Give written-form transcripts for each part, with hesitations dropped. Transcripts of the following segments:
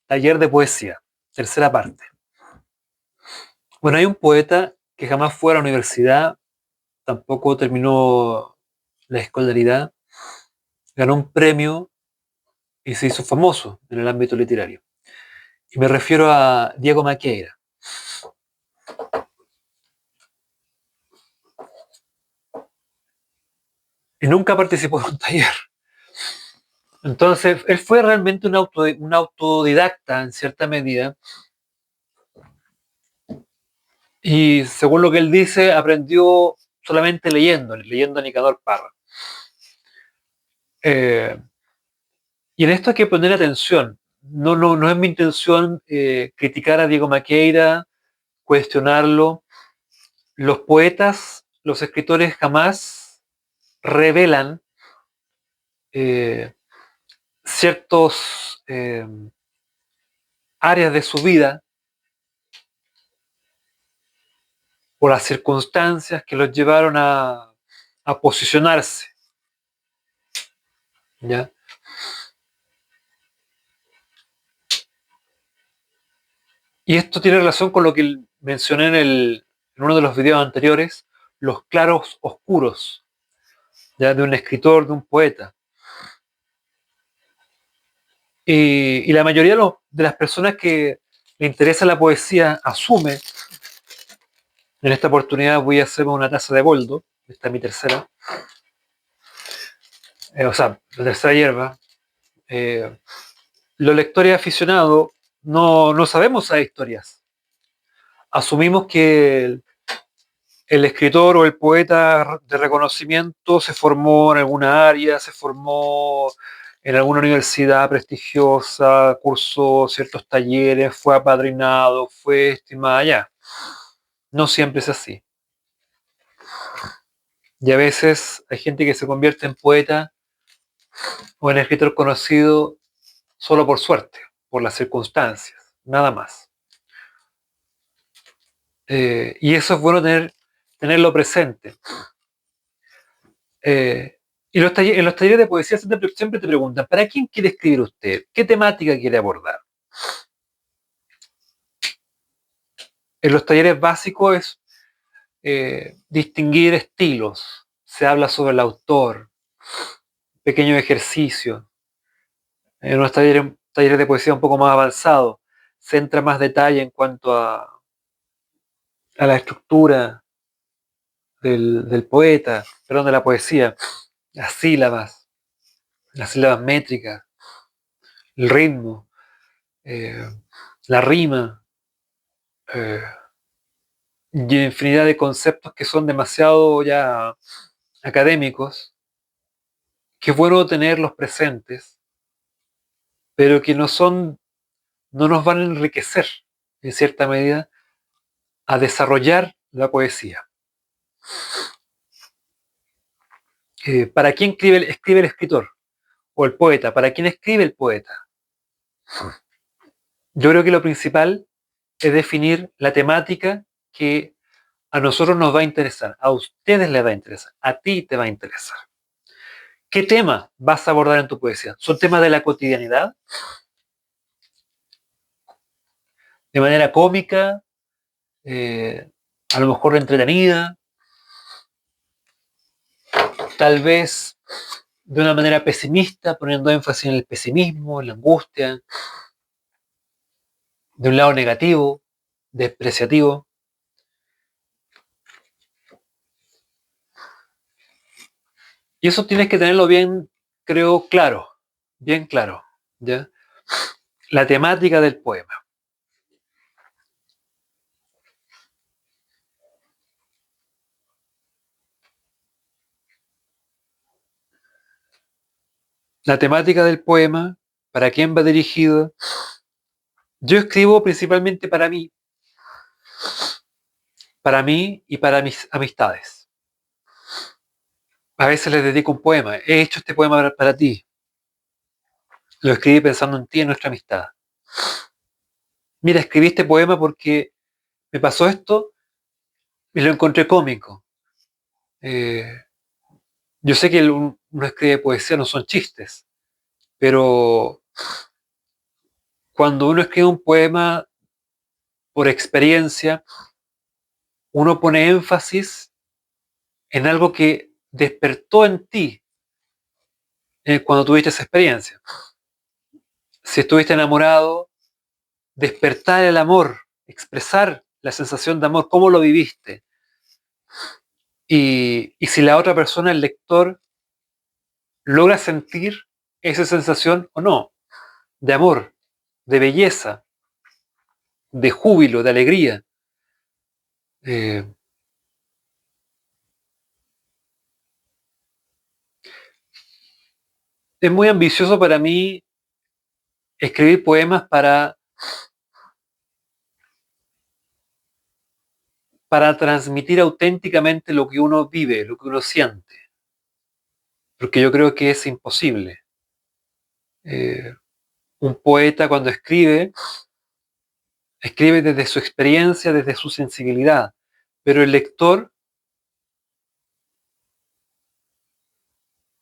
Taller de poesía, tercera parte. Bueno, hay un poeta que jamás fue a la universidad, tampoco terminó la escolaridad, ganó un premio y se hizo famoso en el ámbito literario. Y me refiero a Diego Maqueira. Y nunca participó en un taller. Entonces, él fue realmente un autodidacta en cierta medida. Y según lo que él dice, aprendió solamente leyendo a Nicanor Parra. Eh, y en esto hay que poner atención. No es mi intención criticar a Diego Maqueira, cuestionarlo. Los poetas, los escritores jamás revelan eh, ciertos áreas de su vida o las circunstancias que los llevaron a posicionarse. ¿Ya? Y esto tiene relación con lo que mencioné en uno de los videos anteriores, los claros oscuros, ¿ya? De un escritor, de un poeta. Y la mayoría de las personas que le interesa la poesía asume, en esta oportunidad voy a hacerme una taza de boldo, esta es mi tercera, o sea, la tercera hierba. Eh, los lectores aficionados no sabemos esas historias. Asumimos que el escritor o el poeta de reconocimiento se formó en alguna área, se formó en alguna universidad prestigiosa, cursó ciertos talleres, fue apadrinado, fue estimado allá. No siempre es así. Y a veces hay gente que se convierte en poeta o en escritor conocido solo por suerte, por las circunstancias, nada más. Y eso es bueno tenerlo presente. Eh, y en los talleres de poesía siempre te preguntan, ¿para quién quiere escribir usted? ¿Qué temática quiere abordar? En los talleres básicos es distinguir estilos. Se habla sobre el autor, pequeños ejercicios. En unos talleres de poesía un poco más avanzados, se entra más detalle en cuanto a la estructura del poeta, perdón, de la poesía, las sílabas métricas, el ritmo, eh, la rima, eh, y infinidad de conceptos que son demasiado ya académicos, que es bueno tenerlos presentes, pero que no nos van a enriquecer en cierta medida a desarrollar la poesía. ¿Para quién escribe el escritor o el poeta? ¿Para quién escribe el poeta? Yo creo que lo principal es definir la temática que a nosotros nos va a interesar, a ustedes les va a interesar, a ti te va a interesar. ¿Qué tema vas a abordar en tu poesía? ¿Son temas de la cotidianidad? ¿De manera cómica? A lo mejor entretenida? Tal vez de una manera pesimista, poniendo énfasis en el pesimismo, en la angustia, de un lado negativo, despreciativo. Y eso tienes que tenerlo bien, creo, claro, bien claro, ¿ya? La temática del poema. La temática del poema, para quién va dirigido. Yo escribo principalmente para mí y para mis amistades. A veces les dedico un poema. He hecho este poema para ti. Lo escribí pensando en ti y en nuestra amistad. Mira, escribí este poema porque me pasó esto y lo encontré cómico. Eh, yo sé que uno escribe poesía, no son chistes, pero cuando uno escribe un poema por experiencia, uno pone énfasis en algo que despertó en ti cuando tuviste esa experiencia. Si estuviste enamorado, despertar el amor, expresar la sensación de amor, cómo lo viviste. Y si la otra persona, el lector, logra sentir esa sensación o no, de amor, de belleza, de júbilo, de alegría. Eh, es muy ambicioso para mí escribir poemas para transmitir auténticamente lo que uno vive, lo que uno siente, porque yo creo que es imposible. Eh, un poeta cuando escribe, escribe desde su experiencia, desde su sensibilidad, pero el lector,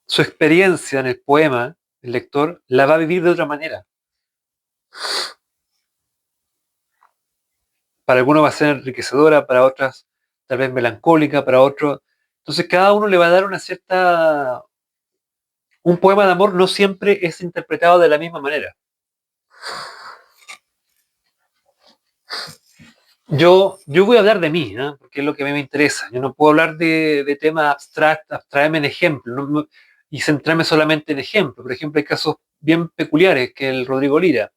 su experiencia en el poema, el lector la va a vivir de otra manera. Para algunos va a ser enriquecedora, para otras tal vez melancólica, para otros. Entonces cada uno le va a dar una cierta. Un poema de amor no siempre es interpretado de la misma manera. Yo voy a hablar de mí, ¿no? Porque es lo que a mí me interesa. Yo no puedo hablar de temas abstractos, abstraerme en ejemplos y centrarme solamente en ejemplos. Por ejemplo, hay casos bien peculiares que el Rodrigo Lira.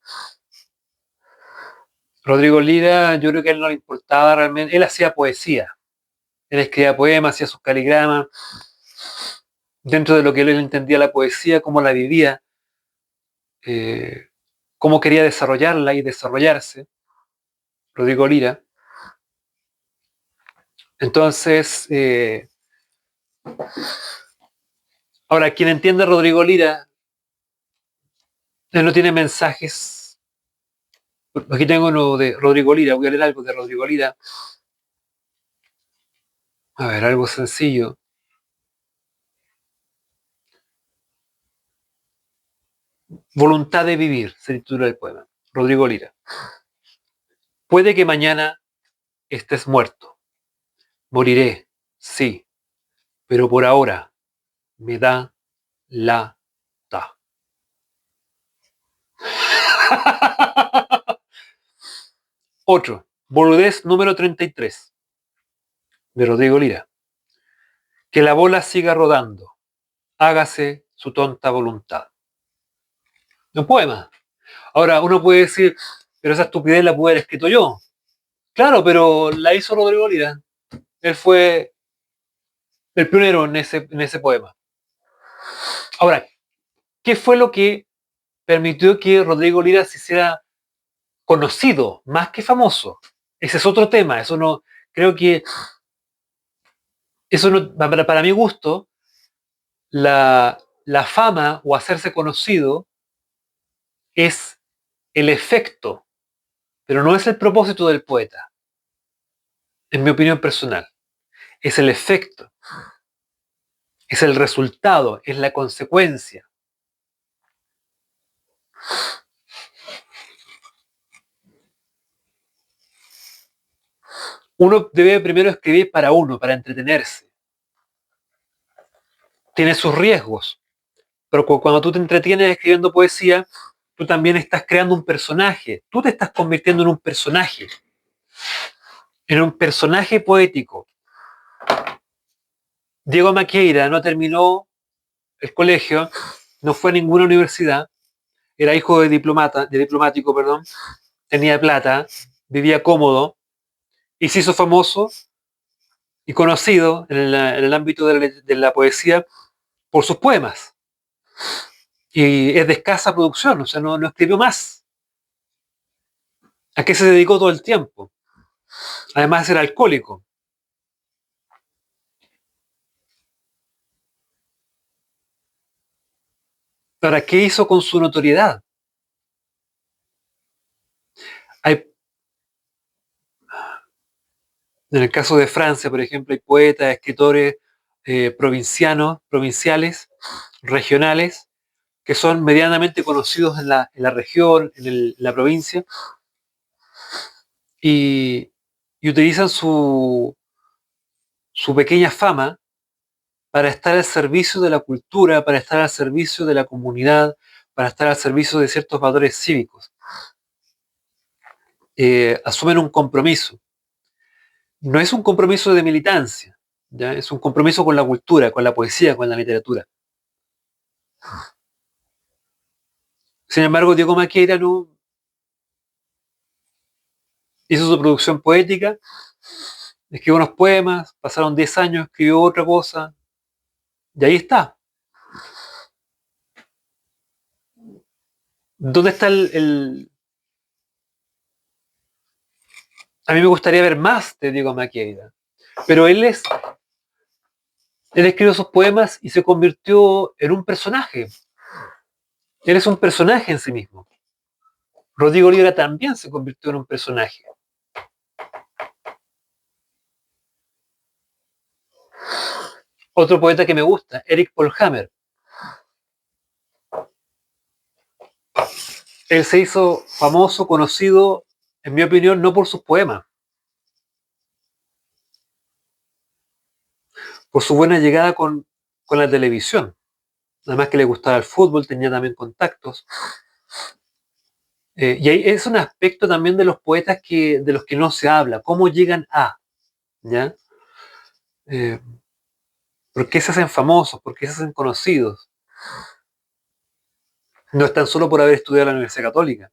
Rodrigo Lira, yo creo que a él no le importaba realmente. Él hacía poesía. Él escribía poemas, hacía sus caligramas. Dentro de lo que él entendía la poesía, cómo la vivía, eh, cómo quería desarrollarla y desarrollarse. Rodrigo Lira. Entonces, ahora, quien entiende a Rodrigo Lira, él no tiene mensajes. Aquí tengo uno de Rodrigo Lira, voy a leer algo de Rodrigo Lira. A ver, algo sencillo. Voluntad de vivir, se titula el poema. Rodrigo Lira. Puede que mañana estés muerto. Moriré, sí, pero por ahora me da la ta. Otro, boludez número 33, de Rodrigo Lira. Que la bola siga rodando, hágase su tonta voluntad. Un poema. Ahora, uno puede decir, pero esa estupidez la pude haber escrito yo. Claro, pero la hizo Rodrigo Lira. Él fue el pionero en ese poema. Ahora, ¿qué fue lo que permitió que Rodrigo Lira se hiciera conocido, más que famoso? Ese es otro tema. Eso no, creo que, eso no, para mi gusto, la fama o hacerse conocido es el efecto, pero no es el propósito del poeta, en mi opinión personal. Es el efecto, es el resultado, es la consecuencia. Uno debe primero escribir para uno, para entretenerse. Tiene sus riesgos, pero cuando tú te entretienes escribiendo poesía, tú también estás creando un personaje. Tú te estás convirtiendo en un personaje poético. Diego Maqueira no terminó el colegio, no fue a ninguna universidad, era hijo de diplomático, perdón, tenía plata, vivía cómodo y se hizo famoso y conocido en el ámbito de la poesía por sus poemas. Y es de escasa producción, o sea, no escribió más. ¿A qué se dedicó todo el tiempo? Además era alcohólico. ¿Para qué hizo con su notoriedad? Hay, en el caso de Francia, por ejemplo, hay poetas, escritores provinciales, regionales, que son medianamente conocidos en la región, en la provincia, y, y utilizan su pequeña fama para estar al servicio de la cultura, para estar al servicio de la comunidad, para estar al servicio de ciertos valores cívicos. Asumen un compromiso. No es un compromiso de militancia, ¿ya? Es un compromiso con la cultura, con la poesía, con la literatura. Sin embargo, Diego Maqueira no hizo su producción poética, escribió unos poemas, pasaron 10 años, escribió otra cosa, y ahí está. ¿Dónde está A mí me gustaría ver más de Diego Maqueira, pero él escribió esos poemas y se convirtió en un personaje. Él es un personaje en sí mismo. Rodrigo Olivera también se convirtió en un personaje. Otro poeta que me gusta, Eric Polhammer. Él se hizo famoso, conocido, en mi opinión, no por sus poemas, por su buena llegada con la televisión. Además que le gustaba el fútbol, tenía también contactos. Y ahí es un aspecto también de los poetas de los que no se habla, cómo llegan a, ¿ya? Eh, ¿Por qué se hacen famosos? ¿Por qué se hacen conocidos? No es tan solo por haber estudiado en la Universidad Católica.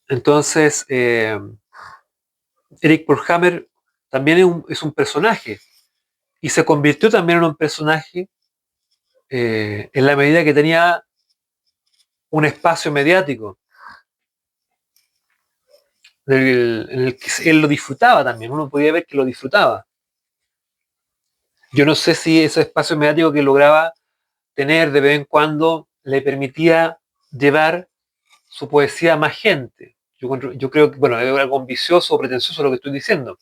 Entonces, Eric Polhammer también es un personaje y se convirtió también en un personaje en la medida que tenía un espacio mediático en el que él lo disfrutaba también, uno podía ver que lo disfrutaba. Yo no sé si ese espacio mediático que lograba tener de vez en cuando le permitía llevar su poesía a más gente. Yo creo que, bueno, es algo ambicioso o pretencioso lo que estoy diciendo,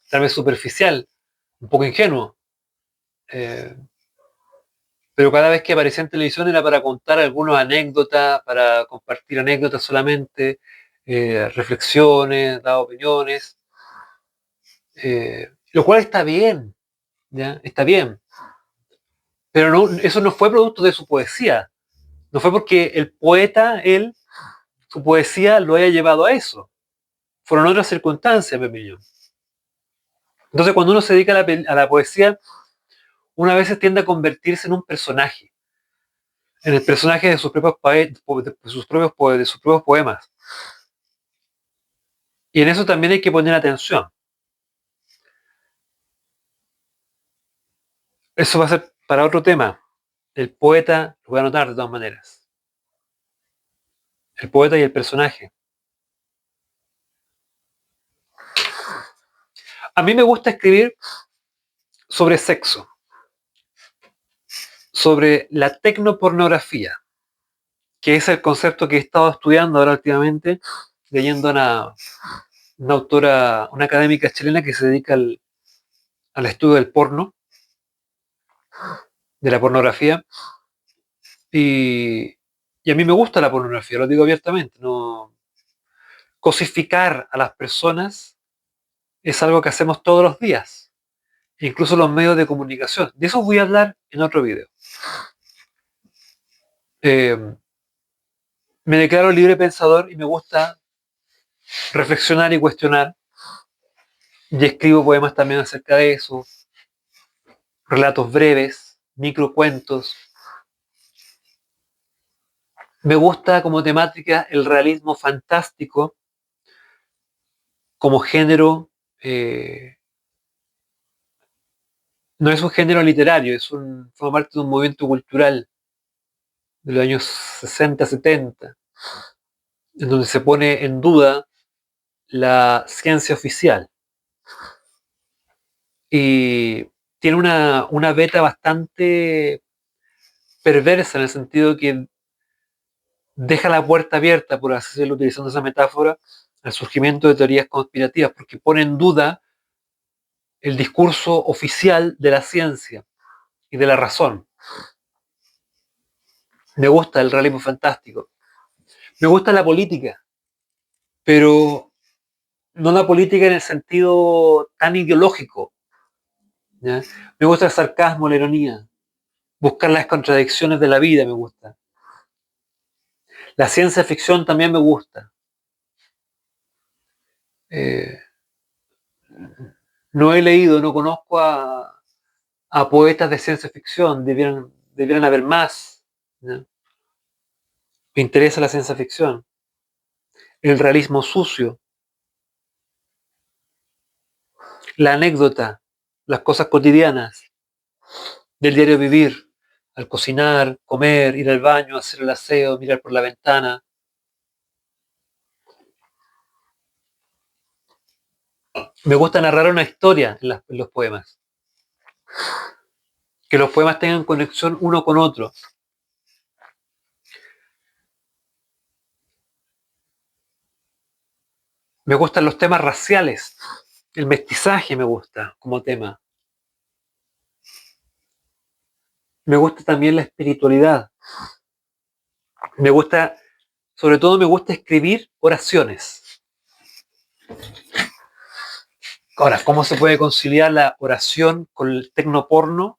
tal vez superficial, un poco ingenuo, eh, pero cada vez que aparecía en televisión era para contar algunas anécdotas, para compartir anécdotas solamente, reflexiones, dar opiniones, lo cual está bien, ¿ya? Está bien, pero no, eso no fue producto de su poesía, no fue porque el poeta, él, su poesía lo haya llevado a eso, fueron otras circunstancias, Pepillo. Entonces, cuando uno se dedica a la poesía, una vez tiende a convertirse en un personaje, en el personaje de sus propios, de sus propios poemas. Y en eso también hay que poner atención. Eso va a ser para otro tema. El poeta, lo voy a anotar de todas maneras. El poeta y el personaje. A mí me gusta escribir sobre sexo, sobre la tecnopornografía, que es el concepto que he estado estudiando ahora últimamente, leyendo a una autora, una académica chilena que se dedica al estudio del porno, de la pornografía, y, y a mí me gusta la pornografía, lo digo abiertamente. No, cosificar a las personas es algo que hacemos todos los días, incluso los medios de comunicación. De eso voy a hablar en otro video. Eh, Me declaro libre pensador y me gusta reflexionar y cuestionar, y escribo poemas también acerca de eso, relatos breves, microcuentos. Me gusta como temática el realismo fantástico como género. No es un género literario, forma parte de un movimiento cultural de los años 60, 70, en donde se pone en duda la ciencia oficial. Y tiene una beta bastante perversa en el sentido que deja la puerta abierta, por así decirlo, utilizando esa metáfora, al surgimiento de teorías conspirativas, porque pone en duda el discurso oficial de la ciencia y de la razón. Me gusta el realismo fantástico. Me gusta la política, pero no la política en el sentido tan ideológico, ¿ya? Me gusta el sarcasmo, la ironía, buscar las contradicciones de la vida me gusta. La ciencia ficción también me gusta. Eh, no he leído, no conozco a poetas de ciencia ficción, debieran haber más, ¿ya? Me interesa la ciencia ficción, el realismo sucio, la anécdota, las cosas cotidianas del diario vivir, al cocinar, comer, ir al baño, hacer el aseo, mirar por la ventana. Me gusta narrar una historia en los poemas, que los poemas tengan conexión uno con otro. Me gustan los temas raciales, el mestizaje me gusta como tema. Me gusta también la espiritualidad. Me gusta, sobre todo me gusta escribir oraciones. Ahora, ¿cómo se puede conciliar la oración con el tecnoporno?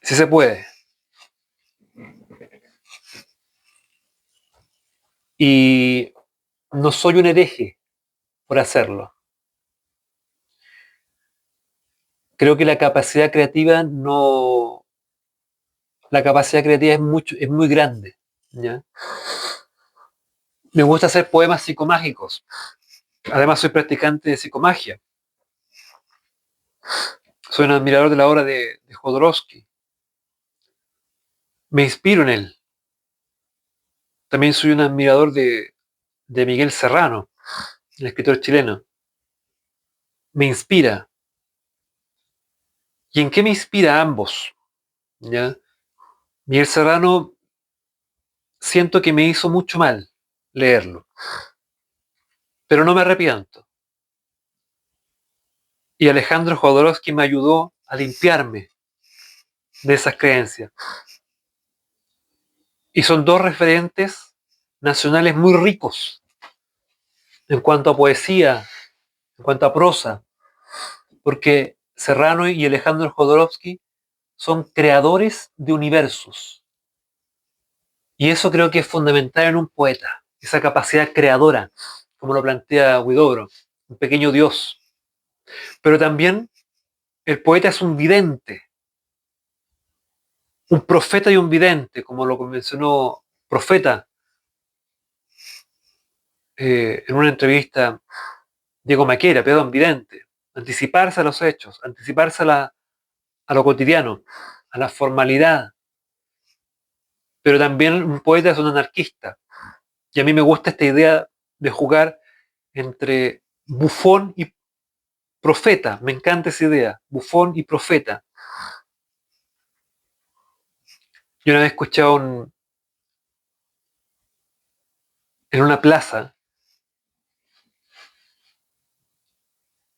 Sí se puede. Y no soy un hereje por hacerlo. Creo que la capacidad creativa es muy grande, ¿ya? Me gusta hacer poemas psicomágicos. Además soy practicante de psicomagia. Soy un admirador de la obra de Jodorowsky. Me inspiro en él. También soy un admirador de Miguel Serrano, el escritor chileno. Me inspira. ¿Y en qué me inspira a ambos? ¿Ya? Miguel Serrano siento que me hizo mucho mal leerlo, pero no me arrepiento. Y Alejandro Jodorowsky me ayudó a limpiarme de esas creencias. Y son dos referentes nacionales muy ricos en cuanto a poesía, en cuanto a prosa, porque Serrano y Alejandro Jodorowsky son creadores de universos. Y eso creo que es fundamental en un poeta, esa capacidad creadora, como lo plantea Huidobro, un pequeño dios. Pero también el poeta es un vidente, un profeta y un vidente, como lo mencionó Profeta en una entrevista Diego Maquera, perdón, vidente. Anticiparse a los hechos, anticiparse a lo cotidiano, a la formalidad. Pero también un poeta es un anarquista. Y a mí me gusta esta idea de jugar entre bufón y profeta. Me encanta esa idea, bufón y profeta. Yo una vez escuché en una plaza,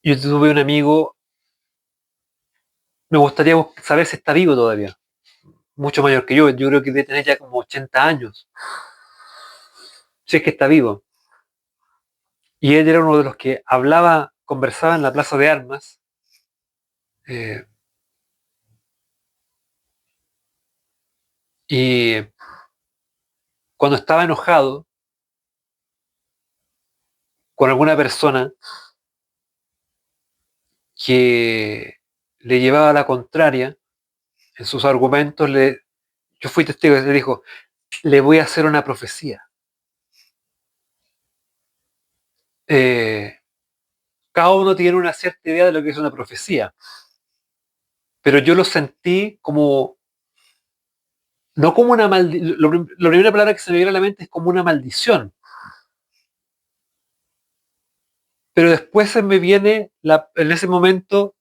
yo tuve un amigo, me gustaría saber si está vivo todavía, mucho mayor que yo creo que debe tener ya como 80 años, si es que está vivo. Y él era uno de los que hablaba, conversaba en la plaza de armas, eh, y cuando estaba enojado con alguna persona que le llevaba la contraria en sus argumentos, yo fui testigo, le dijo, le voy a hacer una profecía. Eh, Cada uno tiene una cierta idea de lo que es una profecía, pero yo lo sentí como, no como una maldición, la primera palabra que se me viene a la mente es como una maldición, pero después se me viene en ese momento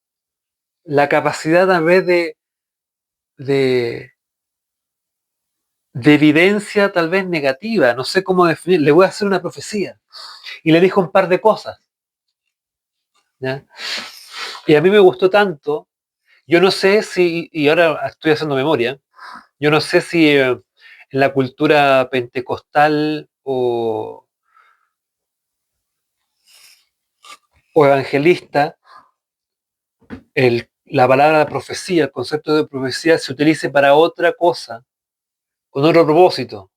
la capacidad a vez de, de evidencia tal vez negativa, no sé cómo definir, le voy a hacer una profecía. Y le dijo un par de cosas. ¿ya? Y a mí me gustó tanto, yo no sé si, y ahora estoy haciendo memoria, yo no sé si en la cultura pentecostal o evangelista, la palabra profecía, el concepto de profecía se utilice para otra cosa, con otro propósito.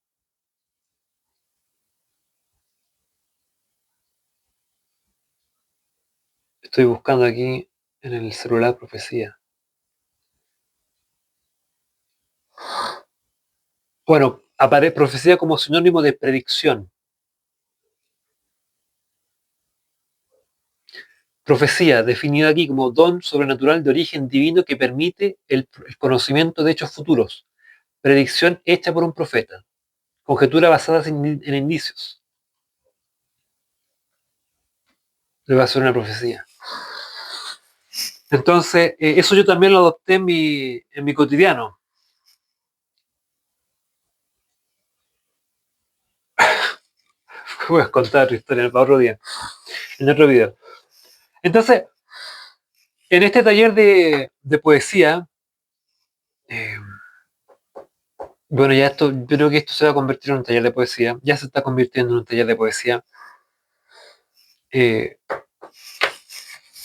Estoy buscando aquí en el celular profecía. Bueno, aparece profecía como sinónimo de predicción. Profecía, definida aquí como don sobrenatural de origen divino que permite el conocimiento de hechos futuros. Predicción hecha por un profeta. Conjetura basada en indicios. Le va a ser una profecía. Entonces, eso yo también lo adopté en mi cotidiano. Voy a contar otra historia para otro día, en otro video. Entonces, en este taller de poesía, eh, bueno, ya esto, yo creo que esto se va a convertir en un taller de poesía, ya se está convirtiendo en un taller de poesía. Eh,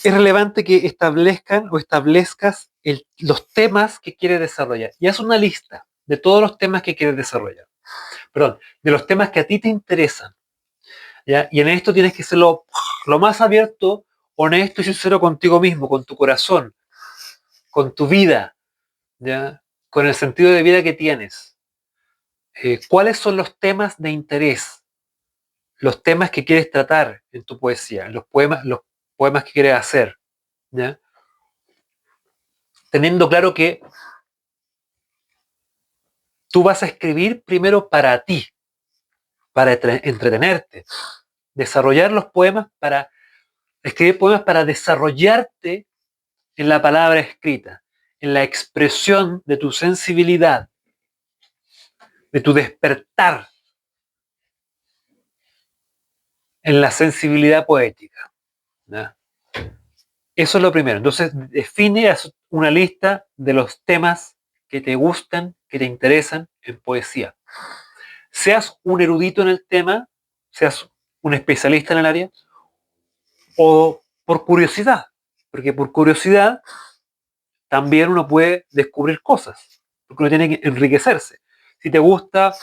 es relevante que establezcan o establezcas los temas que quieres desarrollar. Y haz una lista de todos los temas que quieres desarrollar. Perdón, de los temas que a ti te interesan. ¿Ya? Y en esto tienes que ser lo más abierto, honesto y sincero contigo mismo, con tu corazón, con tu vida, ¿ya? Con el sentido de vida que tienes. ¿Cuáles son los temas de interés? Los temas que quieres tratar en tu poesía, los poemas que quieres hacer, ¿ya? Teniendo claro que tú vas a escribir primero para ti, para entretenerte, desarrollar los poemas para escribir poemas para desarrollarte en la palabra escrita, en la expresión de tu sensibilidad, de tu despertar en la sensibilidad poética, ¿no? Eso es lo primero. Entonces, define una lista de los temas que te gustan, que te interesan en poesía. Seas un erudito en el tema, seas un especialista en el área, o por curiosidad, porque por curiosidad también uno puede descubrir cosas, porque uno tiene que enriquecerse. Si te gustan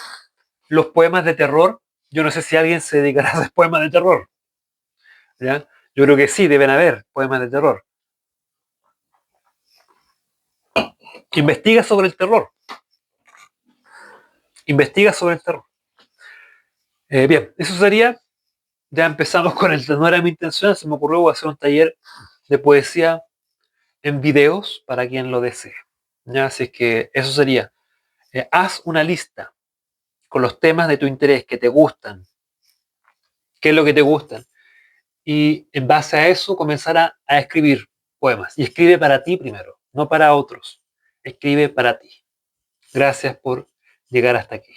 los poemas de terror, yo no sé si alguien se dedicará a hacer poemas de terror, ¿ya? Yo creo que sí, deben haber poemas de terror. Investiga sobre el terror. Investiga sobre el terror. Bien, eso sería. Ya empezamos con el. No era mi intención, se me ocurrió hacer un taller de poesía en videos para quien lo desee. ¿Ya? Así que eso sería. Haz una lista con los temas de tu interés que te gustan. ¿Qué es lo que te gustan? Y en base a eso comenzar a escribir poemas. Y escribe para ti primero, no para otros. Escribe para ti. Gracias por llegar hasta aquí.